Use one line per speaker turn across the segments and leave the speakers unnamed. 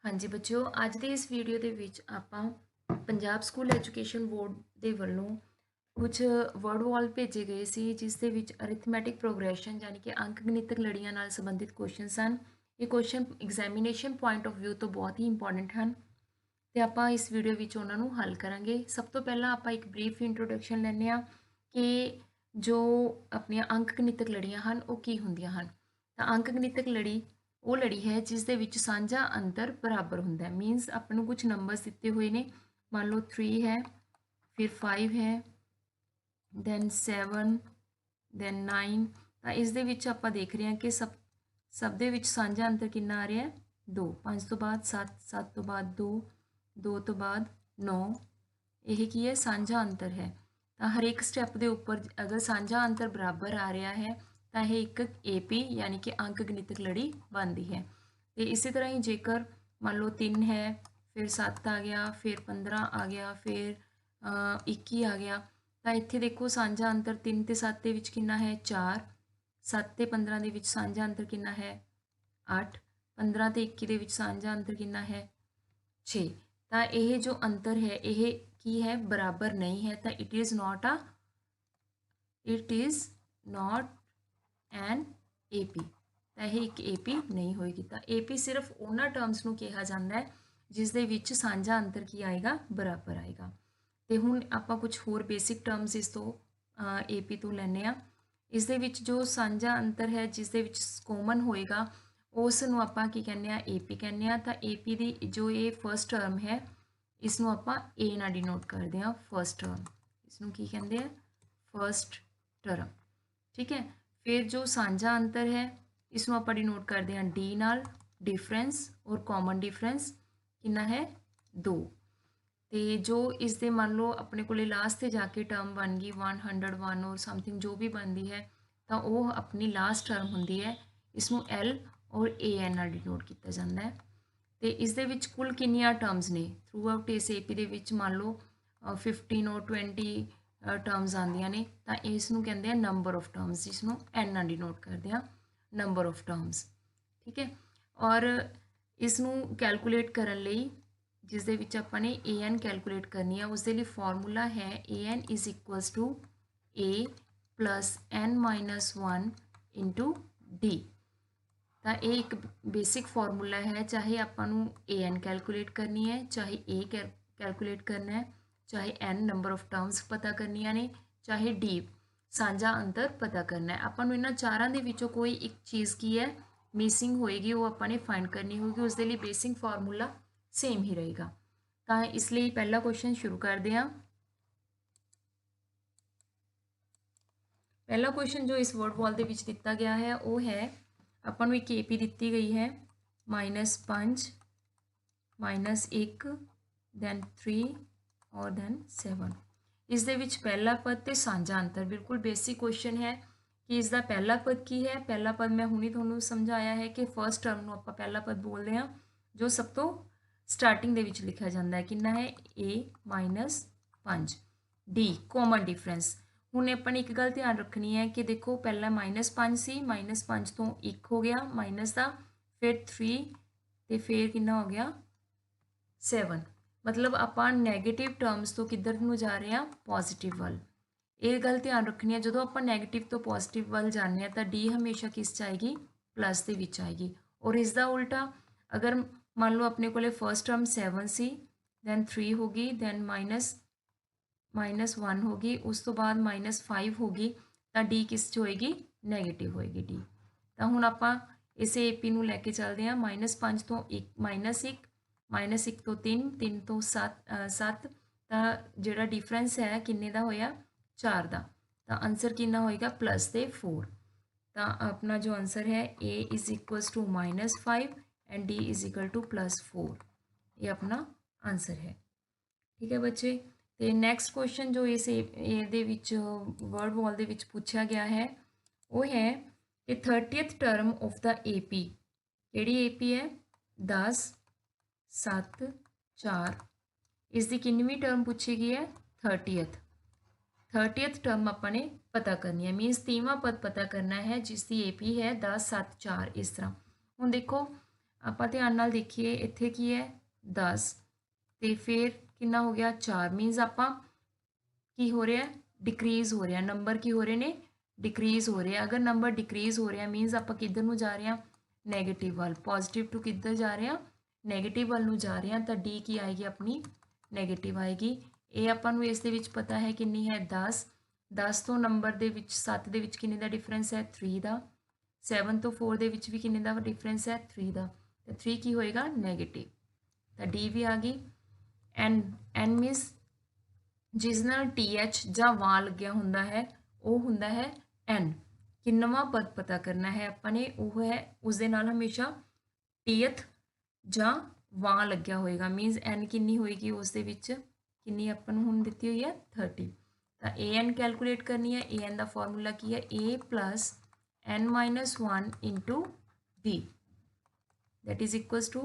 हाँ जी बच्चों, ਅੱਜ ਦੇ ਇਸ ਵੀਡੀਓ ਦੇ ਵਿੱਚ ਆਪਾਂ ਪੰਜਾਬ ਸਕੂਲ ਐਜੂਕੇਸ਼ਨ ਬੋਰਡ ਦੇ ਵੱਲੋਂ ਕੁਝ ਵਰਡ ਵਾਲ ਭੇਜੇ ਗਏ ਸੀ, ਜਿਸ ਦੇ ਵਿੱਚ ਅਰਿਥਮੈਟਿਕ ਪ੍ਰੋਗਰੈਸ਼ਨ ਯਾਨੀ ਕਿ ਅੰਕ ਗਣਿਤਕ ਲੜੀਆਂ ਨਾਲ ਸੰਬੰਧਿਤ ਕੁਐਸਚਨ ਸਨ। ਇਹ question examination point of View ਤੋਂ ਬਹੁਤ ਹੀ ਇੰਪੋਰਟੈਂਟ ਹਨ ਤੇ ਆਪਾਂ ਇਸ ਵੀਡੀਓ ਵਿੱਚ ਉਹਨਾਂ ਨੂੰ ਹੱਲ ਕਰਾਂਗੇ। ਸਭ ਤੋਂ ਪਹਿਲਾਂ ਆਪਾਂ ਇੱਕ ਬਰੀਫ ਇੰਟਰੋਡਕਸ਼ਨ ਲੈਂਦੇ ਹਾਂ ਕਿ ਜੋ ਆਪਣੀਆਂ ਅੰਕ ਗਣਿਤਕ ਲੜੀਆਂ ਹਨ ਉਹ ਕੀ ਹੁੰਦੀਆਂ ਹਨ। ਤਾਂ ਅੰਕ ਗਣਿਤਕ ਲੜੀ ਉਹ ਲੜੀ ਹੈ ਜਿਸ ਦੇ ਵਿੱਚ ਸਾਂਝਾ ਅੰਤਰ ਬਰਾਬਰ ਹੁੰਦਾ ਹੈ। ਮੀਨਸ ਆਪਾਂ ਨੂੰ ਕੁਝ ਨੰਬਰਸ ਦਿੱਤੇ ਹੋਏ ਨੇ, ਮੰਨ ਲਓ 3 ਹੈ, ਫਿਰ 5 ਹੈ, ਦੈਨ 7, ਦੈਨ 9। ਤਾਂ ਇਸ ਦੇ ਵਿੱਚ ਆਪਾਂ ਦੇਖ ਰਹੇ ਹਾਂ ਕਿ ਸਭ ਦੇ ਵਿੱਚ ਸਾਂਝਾ ਅੰਤਰ ਕਿੰਨਾ ਆ ਰਿਹਾ ਹੈ, 2। 5 ਤੋਂ ਬਾਅਦ 7, 7 ਤੋਂ ਬਾਅਦ 2, 2 ਤੋਂ ਬਾਅਦ 9। ਇਹ ਕੀ ਹੈ, ਸਾਂਝਾ ਅੰਤਰ ਹੈ। ਤਾਂ ਹਰੇਕ ਸਟੈਪ ਦੇ ਉੱਪਰ ਅਗਰ ਸਾਂਝਾ ਅੰਤਰ ਬਰਾਬਰ ਆ ਰਿਹਾ ਹੈ ਤਾਂ ਇਹ ਇੱਕ AP यानी कि अंक गणितक लड़ी बनती है। तो इसी तरह ही जेकर मान लो 3 है, फिर 7 आ गया, फिर 15 आ गया, फिर 21 आ गया, तो इत्थे देखो साझा अंतर 3 ते 7 ਦੇ ਵਿੱਚ ਕਿੰਨਾ ਹੈ, 4। 7 ਤੇ 15 ਦੇ ਵਿੱਚ ਸਾਂਝਾ ਅੰਤਰ ਕਿੰਨਾ ਹੈ, 8। 15 ਤੇ 21 ਦੇ ਵਿੱਚ ਸਾਂਝਾ ਅੰਤਰ ਕਿੰਨਾ ਹੈ, 6। ਤਾਂ ਇਹ ਜੋ ਅੰਤਰ ਹੈ ਇਹ ਕੀ ਹੈ, ਬਰਾਬਰ ਨਹੀਂ ਹੈ। ਤਾਂ ਇਟ ਇਜ਼ ਨॉट ਐਨ AP। ਤਾਂ ਇਹ ਇੱਕ AP ਨਹੀਂ ਹੋਏਗੀ। ਤਾਂ AP ਸਿਰਫ ਉਹਨਾਂ ਟਰਮਸ ਨੂੰ ਕਿਹਾ ਜਾਂਦਾ ਹੈ ਜਿਸ ਦੇ ਵਿੱਚ ਸਾਂਝਾ ਅੰਤਰ ਕੀ ਆਏਗਾ, ਬਰਾਬਰ ਆਏਗਾ। ਤੇ ਹੁਣ ਆਪਾਂ ਕੁਝ ਹੋਰ ਬੇਸਿਕ ਟਰਮਸ ਇਸ ਤੋਂ AP ਤੋਂ ਲੈਂਦੇ ਹਾਂ। ਇਸ ਦੇ ਵਿੱਚ ਜੋ ਸਾਂਝਾ ਅੰਤਰ ਹੈ ਜਿਸ ਦੇ ਵਿੱਚ ਕਾਮਨ ਹੋਏਗਾ ਉਸ ਨੂੰ ਆਪਾਂ ਕੀ ਕਹਿੰਦੇ ਆ, AP ਕਹਿੰਦੇ ਆ। ਤਾਂ AP ਦੀ ਜੋ ਇਹ ਫਸਟ ਟਰਮ ਹੈ ਇਸ ਨੂੰ ਆਪਾਂ A ਨਾਲ ਡਿਨੋਟ ਕਰਦੇ ਹਾਂ, ਫਸਟ ਟਰਮ। ਇਸ ਨੂੰ ਕੀ ਕਹਿੰਦੇ ਆ, ਫਸਟ ਟਰਮ। ਠੀਕ ਹੈ। फिर जो साझा अंतर है इसमें आप डिनोट करते हैं D नाल, डिफरेंस और कॉमन डिफरेंस कितना है, 2। तो जो इस दे मान लो अपने को लास्ट से जाके टर्म बन गई 101 और समथिंग जो भी बनती है, तो वह अपनी लास्ट टर्म होंगी है। इसनों L और AN नाल डिनोट किया जाता है। तो इस दे विच कुल कितनियां टर्म्स ने थ्रू आउट इस AP दे विच मान लो 15 और 20 टर्म्स आंदियां ने। तो इसनों कहते हैं नंबर ऑफ टर्म्स, जिसनों N नाल डिनोट करते हैं, नंबर ऑफ टर्म्स। ठीक है। और इसनों कैलकुलेट करने लई जिस दे विच आपां ने AN कैलकुलेट करनी है, उस दे लई फॉर्मूला है AN is equals to A plus N-1 into D। तो ये एक बेसिक फॉर्मूला है, चाहे आपां नूं AN कैलकुलेट करनी है, चाहे A कैलकुलेट करना है, चाहे N नंबर ऑफ टर्म्स पता करनिया ने, चाहे D साझा अंतर पता करना है। आपां नूं इन्हां चारां दे विचों कोई एक चीज़ की है मिसिंग होएगी, वो आपां ने फाइंड करनी होगी। उस दे लई बेसिक फॉर्मूला सेम ही रहेगा। तो इसलिए पहला क्वेश्चन शुरू करते हैं। पहला क्वेश्चन जो इस वर्ड वॉल दे विच दिता गया है वो है, आपां नूं एक AP दिती गई है -5, -1, दैन 3 और दैन 7। इस दे विच पहला पद ते साझा अंतर बिल्कुल बेसिक क्वेश्चन है कि इसका पहला पद की है। पहला पद मैं हुणी तुहानूं समझाया है कि फर्स्ट टर्म नूं आपां पहला पद बोलते हैं, जो सब तो स्टार्टिंग दे विच लिखा जाता है। कितना है, A-5। D common difference. हुण अपने एक गल ध्यान रखनी है कि देखो पहला -5 सी, -5 तो 1 हो गया माइनस का, फिर 3 तो फिर कितना हो गया 7। मतलब आपां नैगेटिव टर्म्स तो किधर नूं जा रहे हैं, पॉजिटिव वाल। ये गल ध्यान रखनी है, जो आपां नैगेटिव तो पॉजिटिव वाल जाने हैं तो D हमेशा किस च आएगी, प्लस दे विच आएगी। और इसका उल्टा अगर मान लो अपने को फर्स्ट टर्म 7 सी, दैन 3 होगी, दैन -1 होगी, उस तो बाद -5 होगी, तो D किस च होएगी, नैगेटिव होएगी D। तो हुण आपां इस AP नूं लैके चलते हैं, -5 तो 1, -1 तो 3, 3 तो 7, तो जिहड़ा डिफरेंस है किन्ने दा होया, 4 का। तो आंसर कितना होएगा, प्लस ते 4। तो अपना जो आंसर है A is equals to -5 and D is equal to +4। ये अपना आंसर है। ठीक है बच्चे। तो नैक्सट क्वेश्चन जो इस ये वर्ड वॉल दे विच पूछा गया है वो है कि 30th term of the AP केड़ी AP है, 10, 7, 4। इसकी कितनी टर्म पूछी गई है, 30th टर्म अपने पता करनी है। मीनस 3वां पद पता करना है जिसकी AP है 10, 7, 4। इस तरह हुण देखो ਆਪਾਂ ਧਿਆन ਨਾਲ देखिए ਇੱਥੇ ਕੀ ਹੈ 10 ਤੇ ਫਿਰ ਕਿੰਨਾ ਹੋ ਗਿਆ 4 ਮੀਨਸ ਆਪਾਂ ਕੀ ਹੋ ਰਿਹਾ ਡਿਕਰੀਜ਼ ਹੋ ਰਿਹਾ ਨੰਬਰ ਕੀ ਹੋ ਰਹੇ ਨੇ ਡਿਕਰੀਜ਼ ਹੋ ਰਿਹਾ ਅਗਰ ਨੰਬਰ ਡਿਕਰੀਜ਼ ਹੋ ਰਿਹਾ ਮੀਨਸ ਆਪਾਂ ਕਿੱਧਰ ਨੂੰ ਜਾ ਰਹੇ ਹਾਂ ਨੈਗੇਟਿਵ ਵੱਲ ਪੋਜ਼ਿਟਿਵ ਟੂ ਕਿੱਧਰ ਜਾ ਰਹੇ ਹਾਂ ਨੈਗੇਟਿਵ ਵੱਲ ਨੂੰ ਜਾ ਰਹੇ ਹਾਂ ਤਾਂ ਡੀ ਕੀ ਆਏਗੀ ਆਪਣੀ ਨੈਗੇਟਿਵ ਆਏਗੀ ਇਹ ਆਪਾਂ ਨੂੰ ਇਸ ਦੇ ਵਿੱਚ ਪਤਾ ਹੈ ਕਿੰਨੀ ਹੈ 10 ਤੋਂ ਨੰਬਰ ਦੇ ਵਿੱਚ 7 ਦੇ ਵਿੱਚ ਕਿੰਨੇ ਦਾ ਡਿਫਰੈਂਸ ਹੈ 3 ਦਾ 7 ਤੋਂ 4 ਦੇ ਵਿੱਚ ਵੀ ਕਿੰਨੇ ਦਾ ਡਿਫਰੈਂਸ ਹੈ 3 ਦਾ ਤੇ 3 ਕੀ ਹੋਏਗਾ ਨੈਗੇਟਿਵ ਤਾਂ ਡੀ ਵੀ ਆ ਗਈ ਐਨ ਮੀਨਸ ਜਿਸ ਨਾਲ TH ਜਾਂ ਵਾਂ ਲੱਗਿਆ ਹੁੰਦਾ ਹੈ ਉਹ ਹੁੰਦਾ ਹੈ N ਕਿੰਨਵਾਂ ਪਦ ਪਤਾ ਕਰਨਾ ਹੈ ਆਪਾਂ ਨੇ ਉਹ ਹੈ ਉਸ ਦੇ ਨਾਲ ਹਮੇਸ਼ਾ TH ਜਾਂ ਵਾਂ ਲੱਗਿਆ ਹੋਏਗਾ ਮੀਨਸ N ਕਿੰਨੀ ਹੋਏਗੀ ਉਸ ਦੇ ਵਿੱਚ ਕਿੰਨੀ ਆਪਾਂ ਨੂੰ ਹੁਣ ਦਿੱਤੀ ਹੋਈ ਹੈ 30 ਤਾਂ AN ਕੈਲਕੂਲੇਟ ਕਰਨੀ ਹੈ AN ਦਾ ਫਾਰਮੂਲਾ ਕੀ ਹੈ A plus N minus 1 into D that is equals to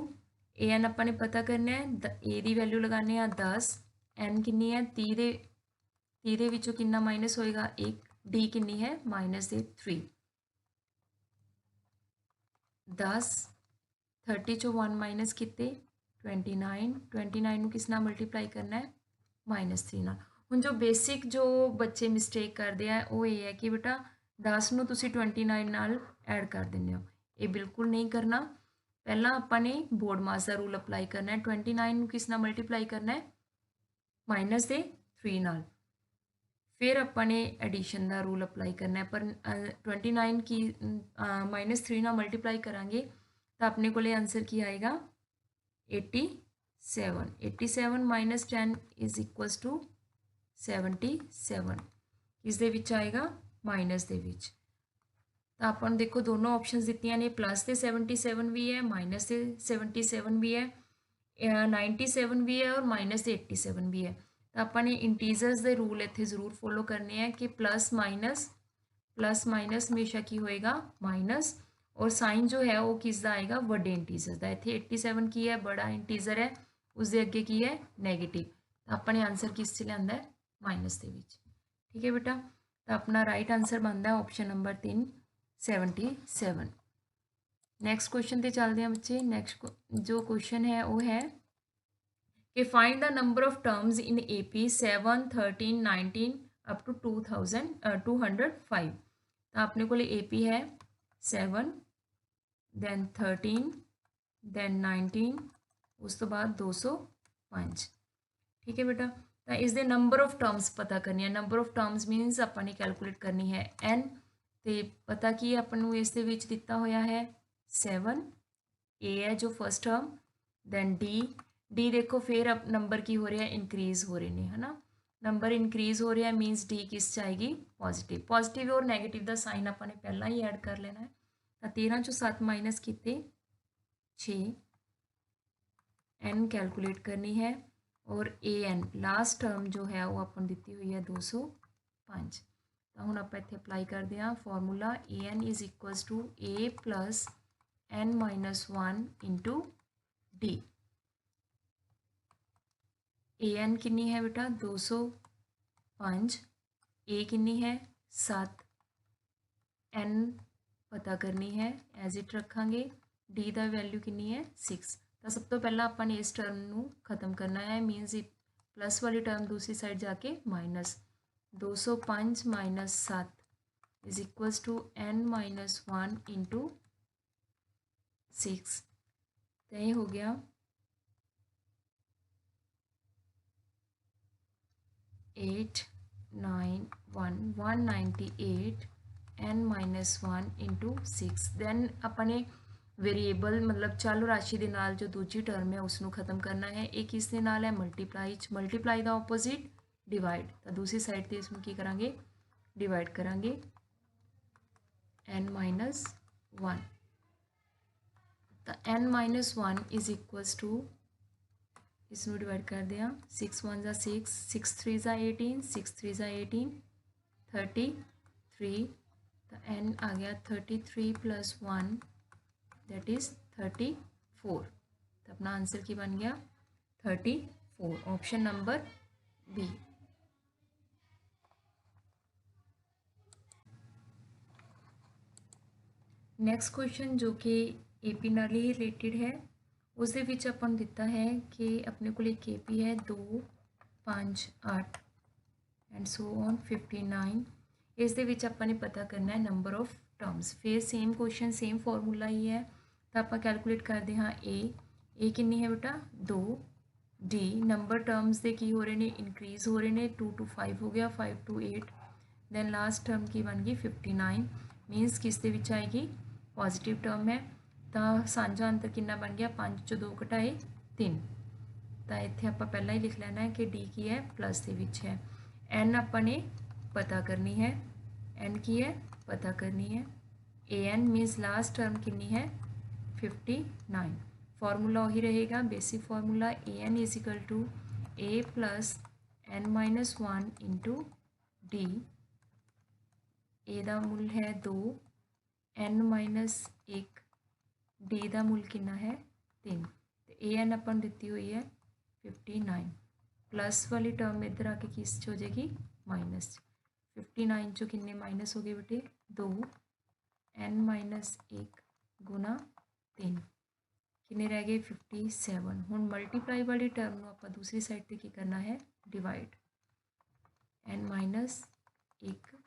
AN ਆਪਾਂ ਨੇ ਪਤਾ ਕਰਨਾ ਹੈ A ਦੀ ਵੈਲਿਊ ਲਗਾਉਂਦੇ ਆ 10 N ਕਿੰਨੀ ਹੈ 30 ਦੇ ਵਿੱਚੋਂ ਕਿੰਨਾ ਮਾਈਨਸ ਹੋਏਗਾ 1 D ਕਿੰਨੀ ਹੈ ਮਾਈਨਸ ਦੇ 3 10 30 ਚੋਂ 1 ਮਾਈਨਸ ਕੀਤੇ 29 ਨੂੰ ਕਿਸ ਨਾਲ ਮਲਟੀਪਲਾਈ ਕਰਨਾ ਹੈ -3 ਨਾਲ ਹੁਣ ਜੋ ਬੇਸਿਕ ਜੋ ਬੱਚੇ ਮਿਸਟੇਕ ਕਰਦੇ ਆ ਉਹ ਇਹ ਹੈ ਕਿ ਬੇਟਾ 10 ਨੂੰ ਤੁਸੀਂ 29 ਨਾਲ ਐਡ ਕਰ ਦਿੰਦੇ ਹੋ ਇਹ ਬਿਲਕੁਲ ਨਹੀਂ ਕਰਨਾ ਪਹਿਲਾਂ ਆਪਾਂ ਨੇ ਬੋਰਡ ਮਾਸ ਦਾ ਰੂਲ ਅਪਲਾਈ ਕਰਨਾ ਹੈ 29 ਨੂੰ ਕਿਸ ਨਾਲ ਮਲਟੀਪਲਾਈ ਕਰਨਾ ਹੈ -3 ਨਾਲ फिर अपने एडिशन का रूल अप्लाई करना है पर 29 की -3 ना मल्टीप्लाई करांगे तो अपने को आंसर की आएगा 87 माइनस 10 इज इक्वल्स टू 77 इस दे विच आएगा माइनस दे विच तो अपन देखो दोनों ऑप्शंस दित्तियां ने प्लस से 77 भी है माइनस से 77 भी है 97 भी है और माइनस से 87 भी है तो अपने इंटीजर्स के रूल इतने जरूर फॉलो करने हैं कि प्लस माइनस हमेशा की होएगा माइनस और साइन जो है वो किसका आएगा वड्डे इंटीजर का इतने 87 की है बड़ा इंटीजर है उसके अगे की है नैगेटिव तो अपने आंसर किस च लिया है माइनस के विच ठीक है बेटा तो अपना राइट आंसर बनता है ऑप्शन नंबर 3 77 नैक्सट क्वेश्चन पर चलते हैं बच्चे नैक्सट जो क्वेश्चन है वो है कि find the number of terms in AP 7 13 19 up to 205 तो अपने को AP है 7 दैन 13 दैन 19 उस तो बाद 205 ठीक है बेटा तो इसके नंबर ऑफ टर्म्स पता करनी है नंबर ऑफ टर्म्स मीनस अपने कैलकुलेट करनी है N तो पता की अपन इस दिता होया है 7 A है जो फर्स्ट टर्म दैन D देखो फिर अब नंबर की हो रहा है इनक्रीज़ हो रहे हैं है ना नंबर इनक्रीज़ हो रहा है मीनस D किस आएगी पॉजिटिव और नैगेटिव का साइन अपने पहला ही ऐड कर लेना है तो 13 चो 7 माइनस किते 6 N कैलकुलेट करनी है और AN लास्ट टर्म जो है वो अपन दी हुई है 205 तो हम आप इतने अप्लाई करते हैं formula AN is equals to A plus N minus 1 into D AN कितनी है बेटा 205 A कितनी है 7 N पता करनी है एज इट रखांगे D का वैल्यू कितनी है 6 तो सब तो पहला अपन इस टर्म को खत्म करना है मीनस प्लस वाली टर्म दूसरी साइड जाके minus 205 minus 7 is equals to N minus 1 into 6 तो ये हो गया 198 N माइनस 1 इंटू 6 दैन अपने वेरीएबल मतलब चल राशि के नाल जो दूजी टर्म है उसनों खत्म करना है एक किस दे नाल है मल्टीप्लाई का ऑपोजिट डिवाइड तो दूसरी साइड पर इसमें की करांगे डिवाइड करांगे N माइनस 1 तो N minus 1 is equals to इसमें डिवाइड कर दिया 6 1 जा 6 6 3 जा 18 6 3 जा 18 33 तो N आ गया 33 प्लस 1 दैट इज़ 34 तो अपना आंसर की बन गया 34 option number B next question जो कि AP ਨਾਲ ਹੀ ਰਿਲੇਟਡ ਹੈ। ਉਸ ਦੇ ਵਿੱਚ ਆਪਾਂ ਨੂੰ ਦਿੱਤਾ ਹੈ ਕਿ ਆਪਣੇ ਕੋਲ ਇੱਕ AP ਹੈ 2 5 8 ਐਂਡ ਸੋ ਔਨ 59। ਇਸ ਦੇ ਵਿੱਚ ਆਪਾਂ ਨੇ ਪਤਾ ਕਰਨਾ ਹੈ ਨੰਬਰ ਆਫ ਟਰਮਸ। ਫਿਰ ਸੇਮ ਕੁਐਸਚਨ ਸੇਮ ਫਾਰਮੂਲਾ ਹੀ ਹੈ ਤਾਂ ਆਪਾਂ ਕੈਲਕੂਲੇਟ ਕਰਦੇ ਹਾਂ A ਕਿੰਨੀ ਹੈ ਬੇਟਾ 2। D ਨੰਬਰ ਟਰਮਸ ਦੇ ਕੀ ਹੋ ਰਹੇ ਨੇ ਇਨਕਰੀਜ਼ ਹੋ ਰਹੇ ਨੇ 2 to 5 ਹੋ ਗਿਆ 5 to 8 ਦੈਨ ਲਾਸਟ ਟਰਮ ਕੀ ਬਣ ਗਈ 59 ਮੀਨਸ ਕਿਸ ਦੇ ਵਿੱਚ ਆਏਗੀ ਪੋਜ਼ਿਟਿਵ ਟਰਮ ਹੈ ਤਾਂ ਸਾਂਝਾ ਅੰਤਰ ਕਿੰਨਾ ਬਣ ਗਿਆ 5 ਚੋਂ 2 ਘਟਾਏ 3 ਤਾਂ ਇੱਥੇ ਆਪਾਂ ਪਹਿਲਾਂ ਹੀ ਲਿਖ ਲੈਣਾ ਹੈ ਕਿ D ਕੀ ਹੈ ਪਲੱਸ ਦੇ ਵਿੱਚ ਹੈ। N ਆਪਾਂ ਨੇ ਪਤਾ ਕਰਨੀ ਹੈ N ਕੀ ਹੈ ਪਤਾ ਕਰਨੀ ਹੈ AN ਮੀਨਸ ਲਾਸਟ ਟਰਮ ਕਿੰਨੀ ਹੈ 59। ਫਾਰਮੂਲਾ ਉਹੀ ਰਹੇਗਾ basic formula AN is equal to A plus N minus 1 into D। A ਦਾ ਮੁੱਲ ਹੈ 2 N ਮਾਈਨਸ 1 D ਦਾ ਮੁੱਲ ਕਿੰਨਾ ਹੈ 3 ਤੇ AN ਆਪਾਂ ਨੂੰ ਦਿੱਤੀ ਹੋਈ ਹੈ 59। प्लस वाली टर्म इधर आके किस हो जाएगी माइनस 59 चो किन्ने माइनस हो गए बेटे 2 n माइनस 1 गुना 3 किन्ने रह गए 57। हुण मल्टीप्लाई वाली टर्म को आप दूसरी साइड पर की करना है डिवाइड n माइनस 1 तो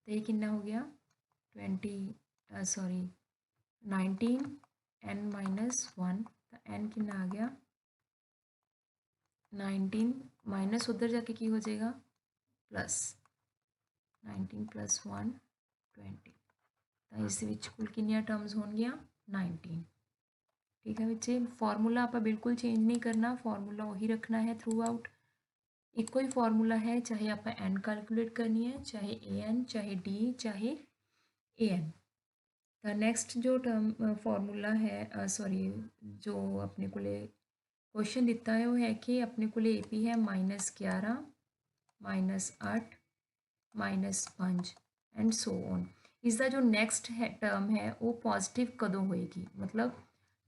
ये किन्ना हो गया 19 n माइनस 1 तो n किन्ना आ गया 19 माइनस उधर जाके की हो जाएगा प्लस 19 प्लस 1 20 तो इस विच कुल कितनी टर्म्स होंगे 19। ठीक है बच्चे फॉर्मूला आप बिल्कुल चेंज नहीं करना फॉर्मूला वही रखना है थ्रू आउट इको ही फॉर्मूला है चाहे आप एन कैलकुलेट करनी है चाहे AN चाहे D चाहे AN। तो नेक्स्ट जो टर्म फॉर्मूला है सॉरी जो अपने को क्वेश्चन दिता है वो है कि अपने को AP है -11 -8 -5 एंड सो ऑन। इसका जो नैक्सट है टर्म है वो पॉजिटिव कदों होएगी मतलब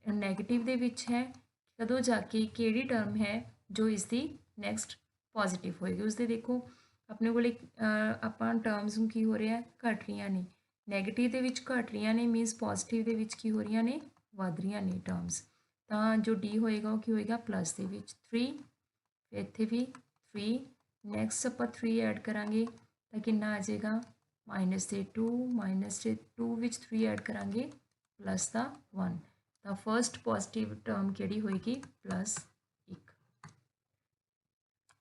नैगेटिव दे विच है कदों जाके केड़ी टर्म है जो इसकी नैक्सट पॉजिटिव होएगी उसके देखो अपने को आपां टर्म्स की हो रहा है घट रही ने नैगेटिव दे विच घट रही ने मीनस पॉजिटिव दे विच की हो रही ने वध रही ने टर्म्स तो जो D होएगा वो की होएगा प्लस के 3 इत्थे भी 3 नैक्सट आप 3 ऐड करांगे तो कितना आ जाएगा -2 विच 3 ऐड करांगे प्लस का 1 तो फर्स्ट पॉजिटिव टर्म केड़ी होएगी +1।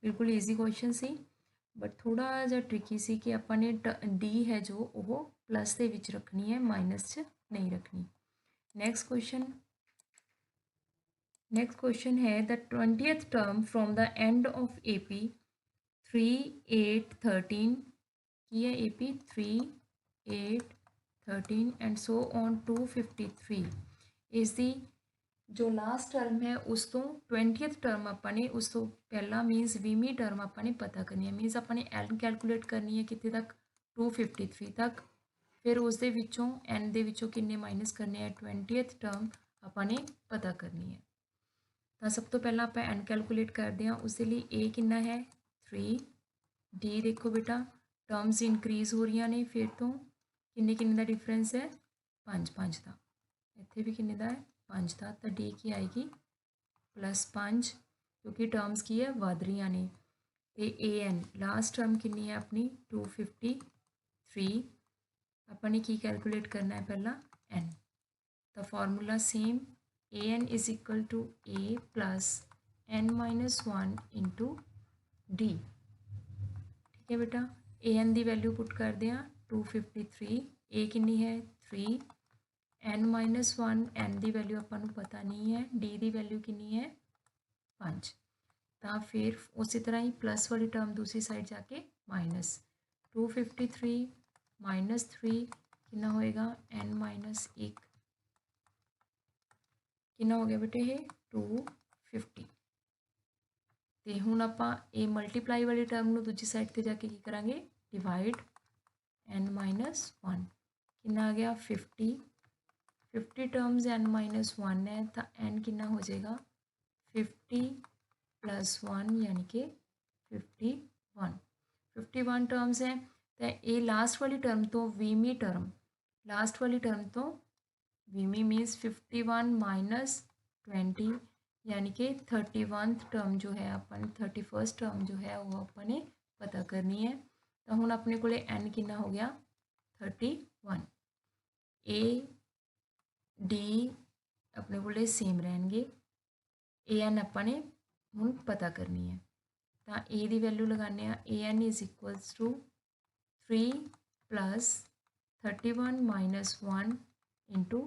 बिल्कुल ईजी क्वेश्चन सी बट थोड़ा जा ट्रिकी सी कि अपने D है जो वो प्लस के विच रखनी है माइनस च नहीं रखनी। नेक्स्ट क्वेश्चन है the 20th term from the end of AP 3 8 13 की है AP 3 8 13 एंड सो ऑन 253 इस दी जो लास्ट टर्म है उस तो 20th टर्म अपने उस तो पहला मीनस 20वीं टर्म अपने पता करनी है मीनस अपने N कैलकुलेट करनी है कितने तक 253 तक फिर उस दे विचों N दे विचों किन्ने माइनस करने हैं 20th टर्म अपने पता करनी है। तो सब तो पहला आप N कैलकुलेट करते हैं उस लिए A कितना है 3 D देखो बेटा टर्म्स इनक्रीज हो रही ने फिर तो किन्ने किन्ने का डिफरेंस है 5 5 का इत्थे भी किन्ने का है 5 का तो D की आएगी +5 क्योंकि टर्म्स की है वध रही ने तो AN लास्ट टर्म किन्नी है अपनी 253 अपने की कैलकुलेट करना है पहला N तो formula same AN is equal to A plus N minus 1 into D। ठीक है बेटा AN की वैल्यू पुट कर दें 253 A किन्नी है 3 N माइनस 1 N की वैल्यू अपन पता नहीं है D की वैल्यू किन्नी है 5 तो फिर उसी तरह ही प्लस वाली टर्म दूसरी साइड जाके माइनस 253 -3 कितना होएगा N माइनस 1 कितना हो गया बेटे ये 250 तो हुण आपां ये मल्टीप्लाई वाली टर्म नूं दूजी साइड पर जाके की करांगे डिवाइड N माइनस 1 कितना आ गया 50 टर्म्स N माइनस 1 है तो N कितना हो जाएगा 50 + 1 यानी कि 51 टर्म्स है तो ये लास्ट वाली टर्म तो 20वीं टर्म लास्ट वाली टर्म तो वीमी मीन्स 51 माइनस 20 यानी कि 31 टर्म जो है अपन 31 टर्म जो है वो अपने पता करनी है। तो हुण अपने को n कितना हो गया 31। ए डी अपने को सेम रहेंगे। ए एन अपने हुण पता करनी है। तो ए की वैल्यू लगाने a n is equals to 3 plus 31 minus 1 into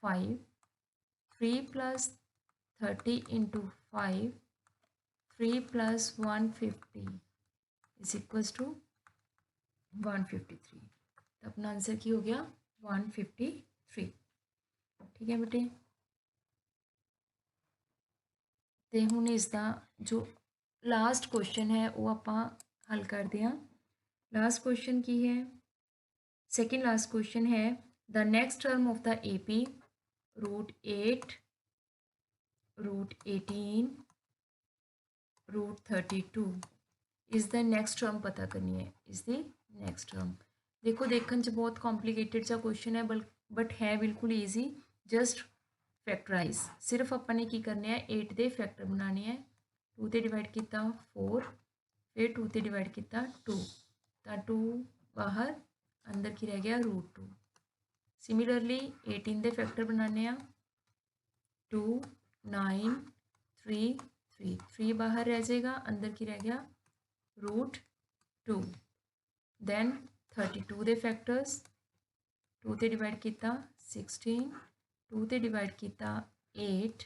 5 3 plus 30 into 5 3 plus 150 is equals to 153। तो अपना आंसर की हो गया 153। ठीक है बेटे। तो हुण इसका जो लास्ट क्वेश्चन है वो आप हल करते हैं। लास्ट क्वेश्चन की है सेकेंड लास्ट क्वेश्चन है the next term of the AP √8 √18 √32 is the next term पता करनी है। Is the next term. देखो देखने च बहुत कॉम्प्लीकेटेड सा क्वेश्चन है बट है बिल्कुल ईजी। जस्ट फैक्टराइज सिर्फ अपने की करने हैं 8 के फैक्टर बनाने हैं। 2 से डिवाइड किया 4 फिर 2 से डिवाइड किया 2 तो 2 बाहर अंदर की रह गया √2। सिमिलरली 18 के फैक्टर बनाने हैं 2 9 3 3 3 बाहर रह जाएगा अंदर की रह गया √2। दैन 32 के फैक्टर्स 2 से डिवाइड किया 16 2 से डिवाइड किया 8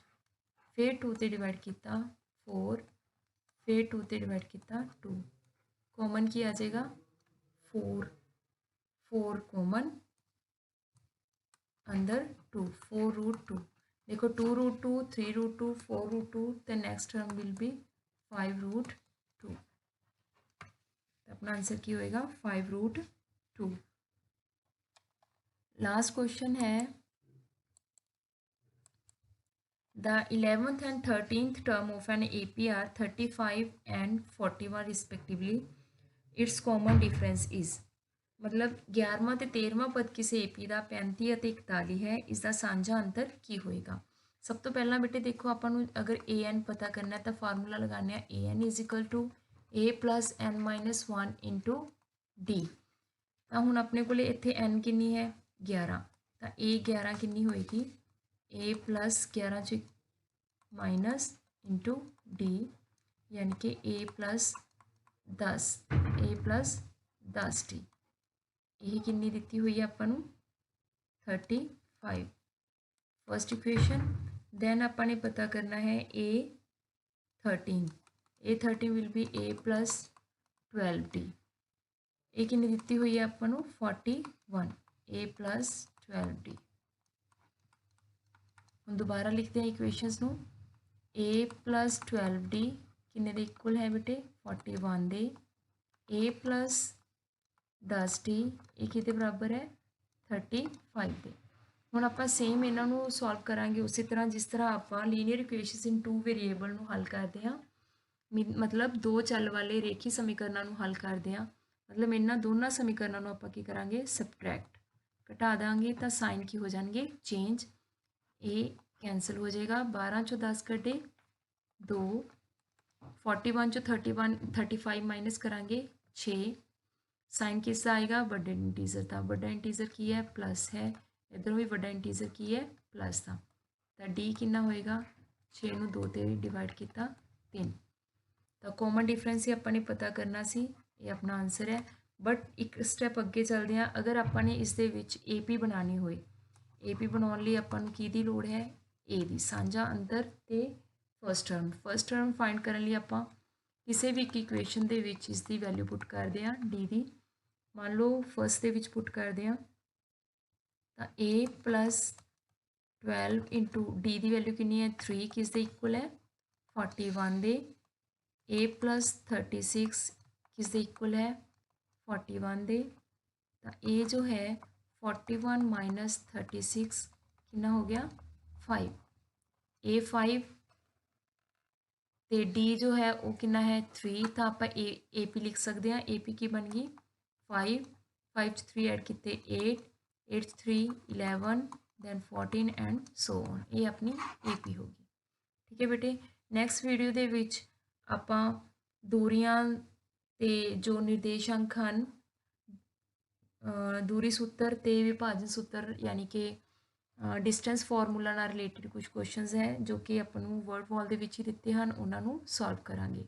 फिर 2 से डिवाइड किया 4 फिर 2 से डिवाइड किया 2 कॉमन की आ जाएगा 4 कॉमन अंदर 2 4√2। देखो 2√2 3√2 4√2 the next term will be 5√2। अपना आंसर की होएगा 5√2। लास्ट क्वेश्चन है the 11th and 13th term of an AP are 35 and 41 respectively. Its common difference is मतलब 11वां ਤੇ 13ਵਾਂ ਪਦ ਕਿਸੇ AP ਦਾ 35 ਅਤੇ 41 ਹੈ। ਇਸ ਦਾ ਸਾਂਝਾ ਅੰਤਰ ਕੀ ਹੋਏਗਾ। ਸਭ ਤੋਂ ਪਹਿਲਾਂ ਬੇਟੇ ਦੇਖੋ ਆਪਾਂ ਨੂੰ ਅਗਰ an ਪਤਾ ਕਰਨਾ ਹੈ ਤਾਂ ਫਾਰਮੂਲਾ ਲਗਾਉਣਾ ਹੈ an = a + n-1 * d। ਤਾਂ ਹੁਣ ਆਪਣੇ ਕੋਲੇ ਇੱਥੇ n ਕਿੰਨੀ ਹੈ 11 ਤਾਂ a 11 ਕਿੰਨੀ ਹੋਏਗੀ a + 11 ਚ माइनस इंटू डी यानी कि a + 10 +10d ये कितनी दी हुई है अपन 35 फर्स्ट इक्वेशन। दैन अपन पता करना है a13 will be a + 12d ये कितनी दी हुई है अपन 41 a + 12d। हम दोबारा लिखते हैं इक्वेशंस नू a + 12d किन्ने दे इक्वल है बेटे 41 दे a + 10d ये किते बराबर है 35 दे। हुण आपां सेम इन्हां नू सॉल्व करांगे उसी तरह जिस तरह आपां लीनियर इक्वेशंस इन 2 वेरीएबल नू हल करते हैं। मतलब 2 चल वाले रेखी समीकरणों नू हल करते हैं। मतलब इन्हां दोनों समीकरणों नू आपां की करांगे सबट्रैक्ट घटा देंगे तो साइन की हो जाएंगे चेंज। ए कैंसल हो जाएगा 12 चो 10 कटे 2 41 चो 35 माइनस करांगे 6 साइन किसका आएगा बड़ा इंटीजर था। बड़ा इंटीजर की है प्लस है इधर भी बड़ा इंटीजर की है प्लस था तो डी कितना होएगा 6 नू 2 ते डिवाइड किया 3। तो कॉमन डिफरेंस ही अपने पता करना सी ये अपना आंसर है। बट एक स्टैप अगे चलते हैं अगर अपने इस दे विच AP बनानी होए AP बनाने लिए अपन की दी लोड़ है ए दी साझा अंतर ते फर्स्ट टर्म फाइंड करने लिए आप किसी भी एक इक्वेशन दे विच इसकी वैल्यू पुट करते हैं डी दी। मान लो फर्स्ट दे विच पुट करते हैं तो a + 12 इंटू डी की वैल्यू कितनी है 3 किस दे इक्वल है 41 दे a + 36 किस दे इक्वल है 41 दे तो a जो है 41 - 36 कितना हो गया 5 a5 तो डी जो है वो कितना है 3 तो आप AP लिख सकते हैं। AP की बन गई 5 5 3 ऐड किते 8 8 3 11 then 14 and so on। ये अपनी AP होगी। ठीक है बेटे, ਨੈਕਸਟ ਵੀਡੀਓ ਦੇ ਵਿੱਚ ਆਪਾਂ ਦੂਰੀਆਂ ਤੇ ਜੋ ਨਿਰਦੇਸ਼ਾਂਕ ਹਨ, ਦੂਰੀ ਸੂਤਰ ਤੇ ਵਿਭਾਜਨ ਸੂਤਰ ਯਾਨੀ ਕਿ डिस्टेंस फॉर्मूला ਨਾਲ ਰਿਲੇਟਡ ਕੁਝ ਕੁਐਸਚਨਸ ਹੈ ਜੋ ਕਿ ਆਪਾਂ ਨੂੰ ਵਰਡ ਵਾਲ ਦੇ ਵਿੱਚ ਹੀ ਦਿੱਤੇ ਹਨ, ਉਹਨਾਂ ਨੂੰ ਸੋਲਵ ਕਰਾਂਗੇ।